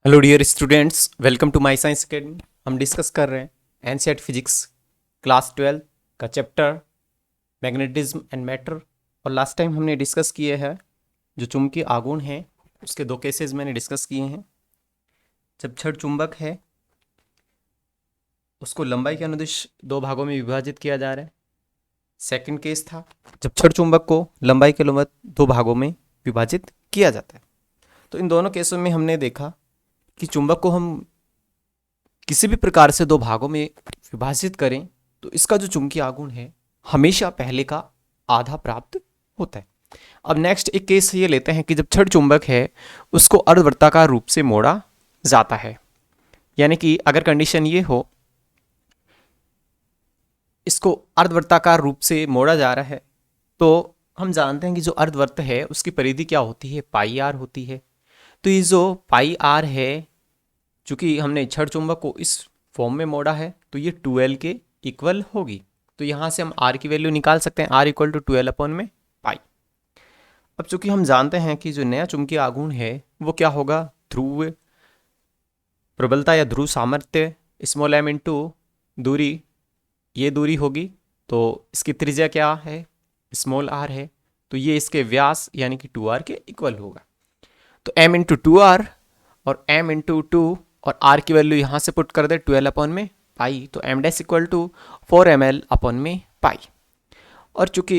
Hello dear students, welcome to my science academy. हम discuss कर रहे हैं एनसीईआरटी फिजिक्स क्लास 12 का चैप्टर मैग्नेटिज्म एंड मैटर। और लास्ट टाइम हमने डिस्कस किए हैं जो चुंबकीय आघूर्ण है उसके दो केसेस मैंने डिस्कस किए हैं। जब छड़ चुंबक है उसको लंबाई के अनुदिश दो भागों में विभाजित किया जा रहा है। सेकंड केस था जब छड़ चुंबक को लंबाई के लंबवत दो भागों में विभाजित किया जाता है। तो इन दोनों केसों में हमने देखा कि चुंबक को हम किसी भी प्रकार से दो भागों में विभाजित करें तो इसका जो चुंबकीय आघूर्ण है हमेशा पहले का आधा प्राप्त होता है। अब नेक्स्ट एक केस ये लेते हैं कि जब छड़ चुंबक है उसको अर्धवृत्ताकार रूप से मोड़ा जाता है। यानी कि अगर कंडीशन ये हो इसको अर्धवृत्ताकार रूप से मोड़ा जा रहा है तो हम जानते हैं कि जो अर्धवृत्त है उसकी परिधि क्या होती है, पाई आर होती है। तो ये जो पाई आर है, चूंकि हमने छड़ चुंबक को इस फॉर्म में मोड़ा है तो ये 2l के इक्वल होगी। तो यहां से हम r की वैल्यू निकाल सकते हैं, r इक्वल टू 12 अपॉन में पाई। अब चूंकि हम जानते हैं कि जो नया चुंबकीय आघूर्ण है वो क्या होगा, ध्रुव प्रबलता या ध्रुव सामर्थ्य स्मॉल m इंटू दूरी, ये दूरी होगी तो इसकी त्रिज्या क्या है, स्मॉल r है, तो ये इसके व्यास यानी कि 2r के इक्वल होगा। तो m इंटू 2r और m इंटू 2 और r की वैल्यू यहाँ से पुट कर दे 12 अपॉन में पाई, तो m dash equal to 4ml upon में पाई। और चूंकि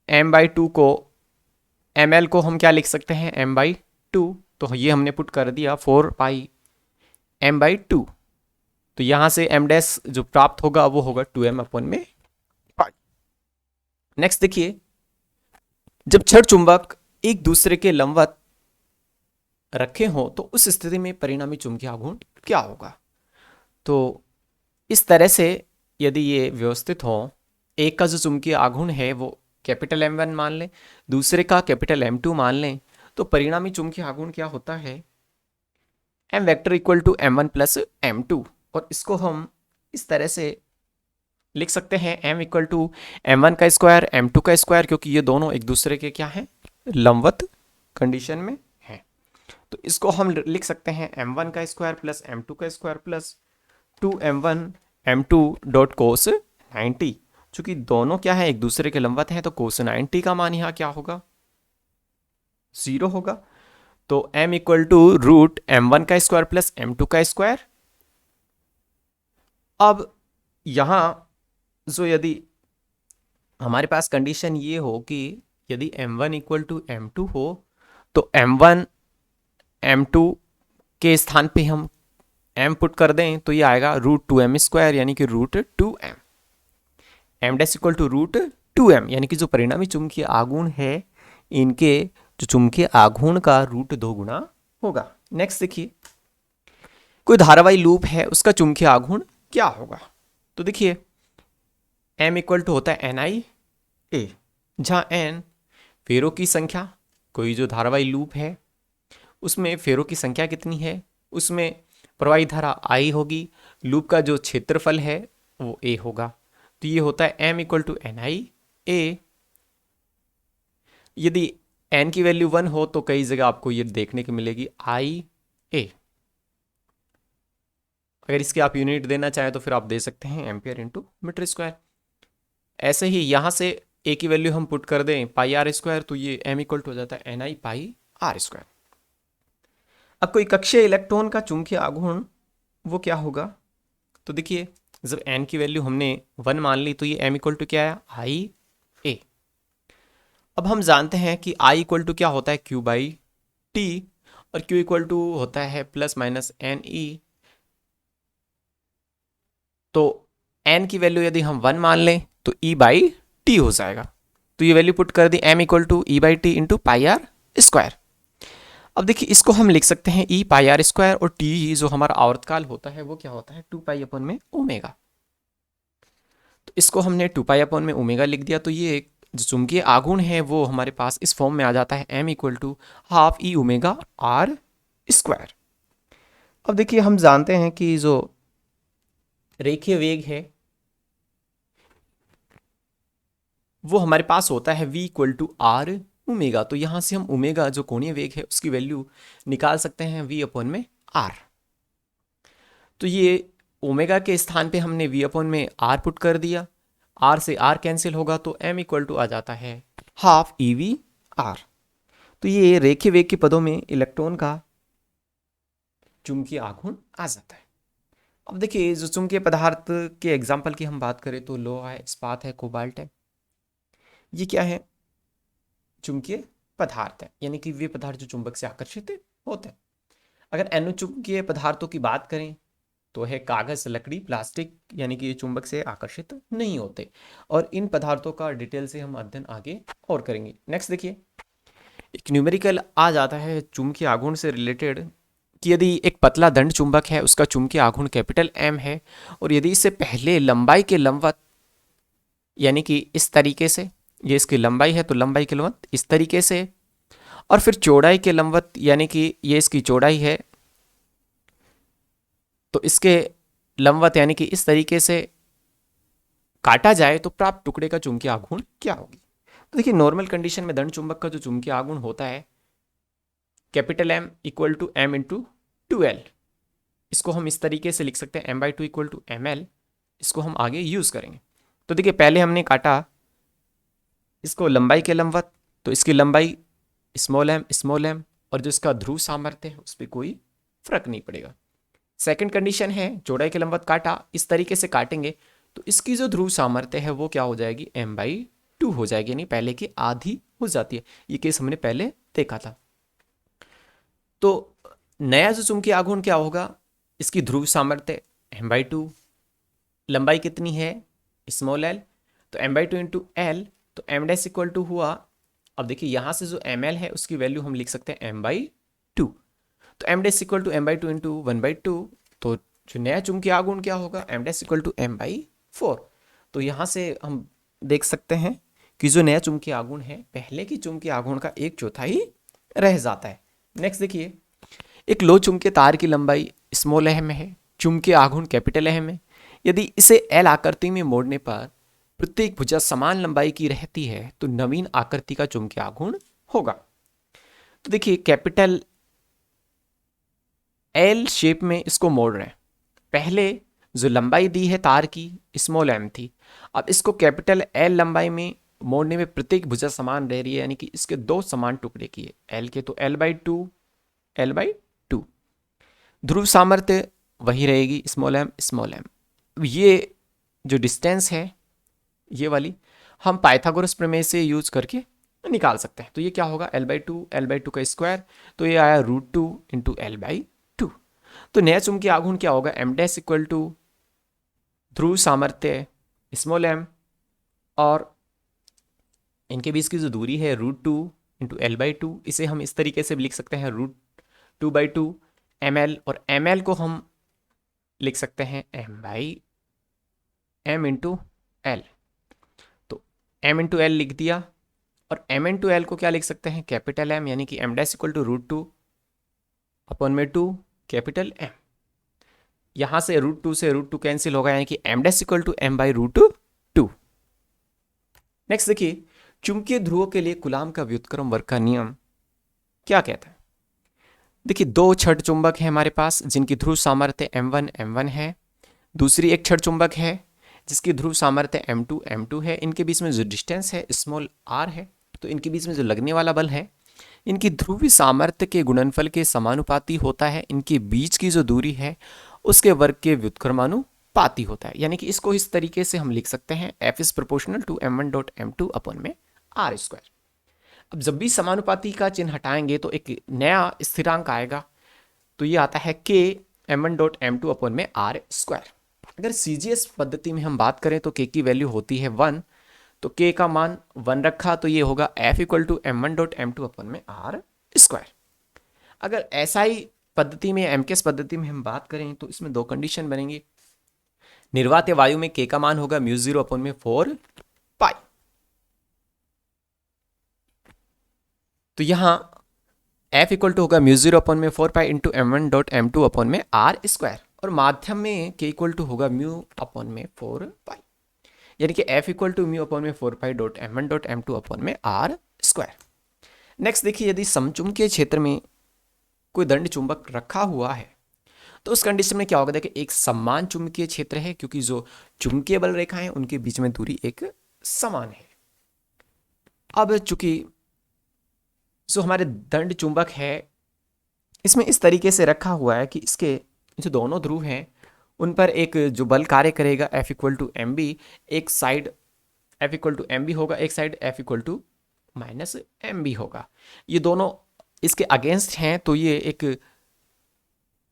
m बाई 2 को ml को हम क्या लिख सकते हैं, m बाई 2, तो ये हमने पुट कर दिया 4 पाई m बाई 2। तो यहाँ से m डैश जो प्राप्त होगा वो होगा 2m अपॉन में पाई। नेक्स्ट देखिए, जब छड़ चुंबक एक दूसरे के लंबवत रखे हों तो उस स्थिति में परिणामी चुंबकीय आघूर्ण क्या होगा। तो इस तरह से यदि ये व्यवस्थित हो, एक का जो चुंबकीय आघूर्ण है वो कैपिटल M1 मान लें, दूसरे का कैपिटल M2 मान लें, तो परिणामी चुंबकीय आघूर्ण क्या होता है, M vector equal to M1 plus M2। और इसको हम इस तरह से लिख सकते हैं M इक्वल टू M1 का स्क्वायर M2 का स्क्वायर, क्योंकि ये दोनों एक दूसरे के क्या हैं, लंबवत कंडीशन में हैं। तो इसको हम लिख सकते हैं M1 का स्क्वायर प्लस M2 का square plus 2M1 M2 dot कोस 90। चूंकि दोनों क्या है, एक दूसरे के लंबवत हैं, तो कोस 90 का मान यहाँ क्या होगा, 0 होगा। तो M equal to root M1 का स्क्वायर प्लस M2 का स्क्वायर। अब यहां जो यदि हमारे पास कंडीशन ये हो कि यदि M1 इक्वल टू M2 हो तो M1 M2 के स्थान पे हम m पुट कर दें तो ये आएगा रूट 2m स्क्वायर यानी कि root 2m। m dash equal to root 2m यानी कि जो परिणामी चुंबकीय आघूर्ण है इनके जो चुंबकीय आघूर्ण का रूट 2 गुना होगा। नेक्स्ट देखिए, कोई धारावाही लूप है उसका चुंबकीय आघूर्ण क्या होगा। तो देखिए m इक्वल टू होता है ni a, जहां n फेरों की संख्या, कोई जो धारावाही लूप है उसमें फेरों की संख्या कितनी है, उसमें प्रवाही धारा I होगी, लूप का जो क्षेत्रफल है वो A होगा। तो ये होता है M equal to ni a। यदि n की वैल्यू 1 हो तो कई जगह आपको ये देखने को मिलेगी I a। अगर इसकी आप यूनिट देना चाहें तो फिर आप दे सकते हैं एम्पियर इंटू मीटर स्क्वायर। ऐसे ही यहां से a की वैल्यू हम पुट कर दें पाई आर स्क्वायर, तो ये m इक्वल टू हो जाता है ni पाई आर स्क्वायर। अब कोई कक्षीय इलेक्ट्रॉन का चुंबकीय आघूर्ण वो क्या होगा। तो देखिए जब n की वैल्यू हमने 1 मान ली तो ये m इक्वल टू क्या है, आई ए। अब हम जानते हैं कि I इक्वल टू क्या होता है, Q बाई टी, और Q इक्वल टू होता है प्लस माइनस एन ई। तो n की वैल्यू यदि हम 1 मान लें तो E बाई टी हो जाएगा। तो ये वैल्यू पुट कर दी m equal to e by t into pi r square. अब देखिए इसको हम लिख सकते हैं ई पाई आर स्क्वायर, और टी जो हमारा आवर्तकाल होता है वो क्या होता है 2 पाई अपन में ओमेगा। तो इसको हमने 2 पाई अपन में ओमेगा लिख दिया। तो ये जो चुंबकीय आघूर्ण है वो हमारे पास इस फॉर्म में आ जाता है m equal to half e omega r square. अब देखिए हम जानते हैं कि जो रेखीय वेग है वो हमारे पास होता है v equal to r omega. तो यहाँ से हम ओमेगा जो कोणीय वेग है उसकी वैल्यू निकाल सकते हैं v अपन में आर। तो ये ओमेगा के स्थान पे हमने वी अपॉन में आर पुट कर दिया, आर से आर कैंसिल होगा तो एम इक्वल टू आ जाता है हाफ ई वी आर। तो ये रेखीय वेग के पदों में इलेक्ट्रॉन का चुंबकीय आघूर्ण आ जाता है। अब देखिए जो चुंबकीय पदार्थ के एग्जाम्पल की हम बात करें तो लोहा है, इस्पात है, कोबाल्ट है, ये क्या है? चुंबकीय पदार्थ है, यानी कि वे पदार्थ जो चुंबक से आकर्षित होते हैं। अगर अनुचुंबकीय पदार्थों की बात करें तो है कागज, लकड़ी, प्लास्टिक, यानी कि ये चुंबक से आकर्षित नहीं होते। और इन पदार्थों का डिटेल से हम अध्ययन आगे और करेंगे। नेक्स्ट देखिए, एक न्यूमेरिकल आ जाता है चुंबकीय आघूर्ण से रिलेटेड कि यदि एक पतला दंड चुंबक है, उसका चुंबकीय आघूर्ण कैपिटल एम है, और यदि इससे पहले लंबाई के लंबवत, यानी कि इस तरीके से, ये इसकी लंबाई है तो लंबाई के लंबवत इस तरीके से, और फिर चौड़ाई के लंबवत, यानी कि ये इसकी चौड़ाई है तो इसके लंबवत यानी कि इस तरीके से काटा जाए तो प्राप्त टुकड़े का चुंबकीय आघूर्ण क्या होगी? तो देखिए नॉर्मल कंडीशन में दंड चुंबक का जो चुंबकीय आघूर्ण होता है capital M equal to M into two L. इसको हम इस तरीके से लिख सकते हैं M by two equal to M L. इसको हम आगे यूज करेंगे। तो देखिए पहले हमने काटा इसको लंबाई के लंबवत, तो इसकी लंबाई स्मॉल एम, और जो इसका ध्रुव सामर्थ्य है उस पर कोई फर्क नहीं पड़ेगा। सेकंड कंडीशन है चौड़ाई के लंबवत काटा, इस तरीके से काटेंगे तो इसकी जो ध्रुव सामर्थ्य है वो क्या हो जाएगी? एम बाई टू हो जाएगी, यानी पहले की आधी हो जाती है। ये केस हमने पहले देखा था। तो नया जो चुंबकीय आघूर्ण क्या होगा? इसकी ध्रुव सामर्थ्य एम बाई टू, लंबाई कितनी है? स्मॉल एल, तो M by two into L, तो एम डैश इक्वल टू हुआ। अब देखिए यहां से जो एम एल है उसकी वैल्यू हम लिख सकते हैं एम बाई टू, तो M dash equal to M by two into one by two. तो जो नया चुंबकीय आघूर्ण क्या होगा? M dash equal to M by four. तो यहां से हम देख सकते हैं कि जो नया चुंबकीय आघूर्ण है पहले की चुंबकीय आघूर्ण का एक चौथाई रह जाता है। नेक्स्ट देखिए, एक लो चुंबकीय तार की लंबाई स्मॉल एम है, चुंबकीय आघूर्ण कैपिटल एम है। यदि इसे एल आकृति में मोड़ने पर प्रत्येक भुजा समान लंबाई की रहती है तो नवीन आकृति का चुंबकीय आघूर्ण होगा। तो देखिए कैपिटल एल शेप में इसको मोड़ रहे हैं। पहले जो लंबाई दी है तार की स्मॉल एम थी, अब इसको कैपिटल एल लंबाई में मोड़ने में प्रत्येक भुजा समान रह रही है, यानी कि इसके दो समान टुकड़े किए एल के, तो l by two, l by two. ध्रुव सामर्थ्य वही रहेगी स्मॉल एम। ये जो डिस्टेंस है ये वाली हम पाइथागोरस प्रमेय से यूज करके निकाल सकते हैं। तो ये क्या होगा? एल बाई टू का स्क्वायर, तो ये आया root two into l by two. तो नया चुंबकीय आघूर्ण क्या होगा? एम डैश इक्वल टू ध्रुव सामर्थ्य स्मॉल एम, और इनके बीच की जो दूरी है root two into l by two. इसे हम इस तरीके से भी लिख सकते हैं root two by two M L, और एम एल को हम लिख सकते हैं M by M into L. तो एम इंटू एल लिख दिया, और एम इंटू एल को क्या लिख सकते हैं? कैपिटल एम, यानी कि M dash equal to root two upon में टू कैपिटल एम। यहां से रूट टू कैंसिल होगा, यानी कि M dash equal to M by root two. Next देखिए, चुंबकीय ध्रुवों के लिए कूलाम का व्युत्क्रम वर्ग का नियम क्या कहता है? देखिए दो छड़ चुंबक है हमारे पास जिनकी ध्रुव सामर्थ्य m1 है, दूसरी एक छड़ चुंबक है जिसकी ध्रुव सामर्थ्य m2 है। इनके बीच में जो डिस्टेंस है स्मॉल r है, तो इनके बीच में जो लगने वाला बल है इनकी ध्रुवीय सामर्थ्य के गुणनफल के समानुपाती होता है। इनके बीच की जो दूरी है उसके वर्ग के व्युत्क्रमानुपाती होता है, यानी कि इसको इस तरीके से हम लिख सकते हैं F is proportional to m1 dot m2 upon में r स्क्वायर। अब जब भी समानुपाती का चिन्ह हटाएंगे तो एक नया स्थिरांक आएगा, तो ये आता है k m1 dot m2 upon में r स्क्वायर। अगर CGS पद्धति में हम बात करें तो k की वैल्यू होती है 1, तो k का मान 1 रखा तो ये होगा F equal to m1 dot m2 upon में r स्क्वायर। अगर SI पद्धति में, MKS पद्धति में हम बात करें तो इसमें दो कंडीशन बनेंगी। निर्वात वायु में k का मान होगा μ0 अपॉन में 4 पाई। तो यहां F इक्वल टू होगा μ0 अपॉन में 4 pi into m1 dot m2 upon में r स्क्वायर, और माध्यम में k इक्वल टू होगा म्यू अपॉन में 4 पाई, यानी कि F equal to mu upon में 4 pi dot m1 dot m2 upon में r स्क्वायर। नेक्स्ट देखिए, यदि समचुंबकीय क्षेत्र में कोई दंड चुंबक रखा हुआ है तो उस कंडीशन में क्या होगा, देखिए एक समान चुंबकीय क्षेत्र है क्योंकि जो चुंबकीय बल रेखाएं हैं उनके बीच में दूरी एक समान है। अब चूंकि जो हमारे दंड चुंबक है इसमें इस तरीके से रखा हुआ है कि इसके जो दोनों ध्रुव हैं उन पर एक जो बल कार्य करेगा F equal to m b, एक side F equal to m b होगा, एक side F equal to minus m b होगा। ये दोनों इसके अगेंस्ट हैं तो ये एक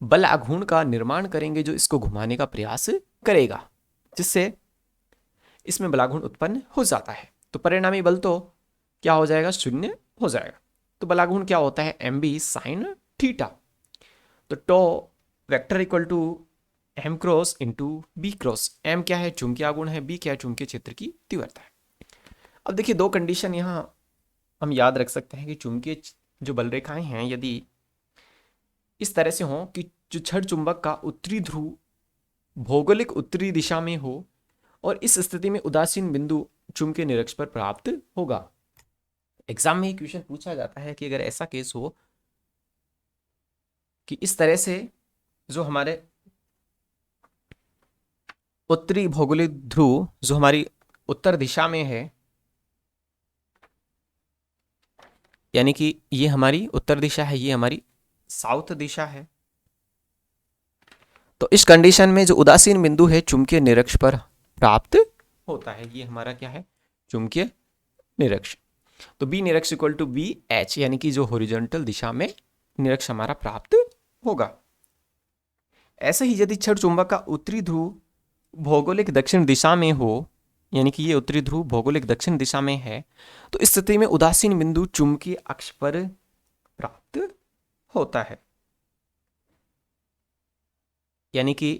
बल आघूर्ण का निर्माण करेंगे जो इसको घुमाने का प्रयास करेगा, जिससे इसमें बलाघूर्ण उत्पन्न हो जाता है। तो परिणामी बल तो क्या हो जाएगा, शून्य हो जाएगा। तो बलाघूर्ण क्या होता है, एम बी साइन थीटा। तो टो vector equal to M cross into B cross. एम क्या है, चुंबकीय आघूर्ण है, बी क्या है, चुंबकीय क्षेत्र की तीव्रता है। अब देखिए दो कंडीशन यहाँ हम याद रख सकते हैं कि चुंबकीय जो बल रेखाएं हैं यदि इस तरह से हों कि जो छड़ चुंबक का उत्तरी ध्रुव भौगोलिक उत्तरी दिशा में हो और इस स्थिति में उदासीन बिंदु चुंबकीय निरक्ष पर प्राप्त होगा। एग्जाम में क्वेश्चन पूछा जाता है कि अगर ऐसा केस हो कि इस तरह से जो हमारे उत्तरी भौगोलिक ध्रुव जो हमारी उत्तर दिशा में है, यानी कि ये हमारी उत्तर दिशा है, ये हमारी साउथ दिशा है, तो इस कंडीशन में जो उदासीन बिंदु है चुंबकीय निरक्ष पर प्राप्त होता है, ये हमारा क्या है, चुंबकीय निरक्ष। तो बी निरक्ष इक्वल टू बी एच, यानी कि जो हॉरिजॉन्टल दिशा में निरक्ष हमारा प्राप्त होगा। ऐसे ही यदि छड़ चुंबक का उत्तरी ध्रुव भौगोलिक दक्षिण दिशा में हो, यानी कि ये उत्तरी ध्रुव भौगोलिक दक्षिण दिशा में है, तो इस स्थिति में उदासीन बिंदु चुंबकीय अक्ष पर प्राप्त होता है, यानी कि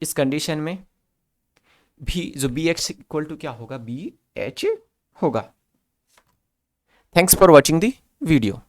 इस कंडीशन में भी जो बी एक्स इक्वल टू क्या होगा, बी एच होगा। Thanks for watching the video.